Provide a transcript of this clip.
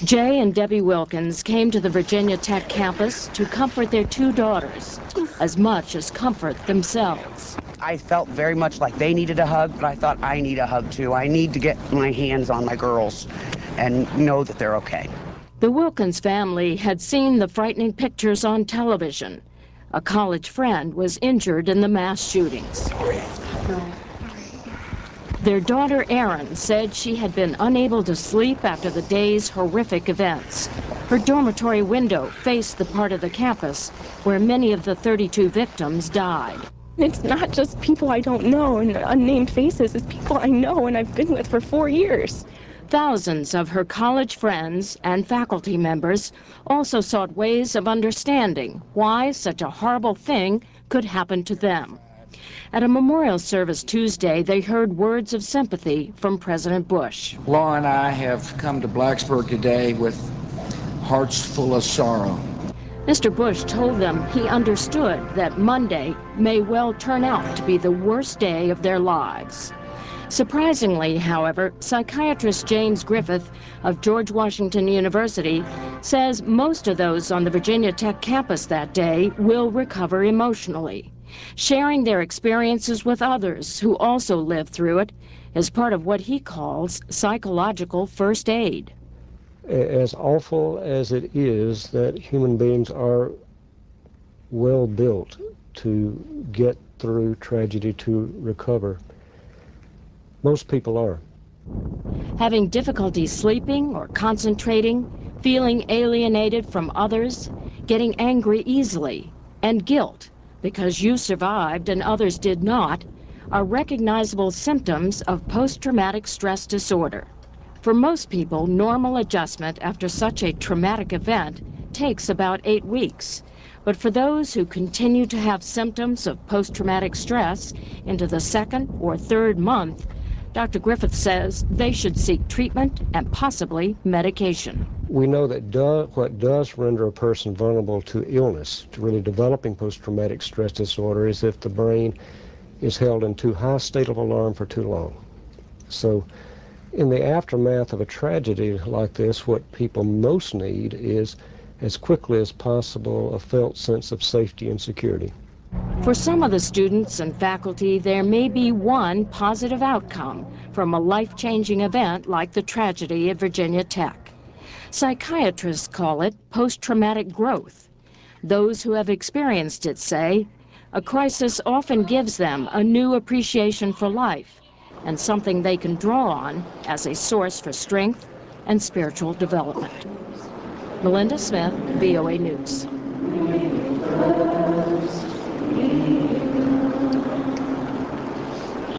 Jay and Debbie Wilkins came to the Virginia Tech campus to comfort their two daughters, as much as comfort themselves. I felt very much like they needed a hug, but I thought I need a hug too. I need to get my hands on my girls and know that they're okay. The Wilkins family had seen the frightening pictures on television. A college friend was injured in the mass shootings. Their daughter, Erin, said she had been unable to sleep after the day's horrific events. Her dormitory window faced the part of the campus where many of the 32 victims died. It's not just people I don't know and unnamed faces. It's people I know and I've been with for 4 years. Thousands of her college friends and faculty members also sought ways of understanding why such a horrible thing could happen to them. At a memorial service Tuesday, they heard words of sympathy from President Bush. Laura and I have come to Blacksburg today with hearts full of sorrow. Mr. Bush told them he understood that Monday may well turn out to be the worst day of their lives. Surprisingly, however, psychiatrist James Griffith of George Washington University says most of those on the Virginia Tech campus that day will recover emotionally. Sharing their experiences with others who also lived through it is part of what he calls psychological first aid. As awful as it is that human beings are well built to get through tragedy, to recover, most people are. Having difficulty sleeping or concentrating, feeling alienated from others, getting angry easily, and guilt because you survived and others did not, are recognizable symptoms of post-traumatic stress disorder. For most people, normal adjustment after such a traumatic event takes about 8 weeks. But for those who continue to have symptoms of post-traumatic stress into the second or third month, Dr. Griffith says they should seek treatment and possibly medication. We know that what does render a person vulnerable to illness, to really developing post-traumatic stress disorder, is if the brain is held in too high a state of alarm for too long. So in the aftermath of a tragedy like this, what people most need is, as quickly as possible, a felt sense of safety and security. For some of the students and faculty, there may be one positive outcome from a life-changing event like the tragedy at Virginia Tech. Psychiatrists call it post-traumatic growth. Those who have experienced it say a crisis often gives them a new appreciation for life and something they can draw on as a source for strength and spiritual development. Melinda Smith, VOA News.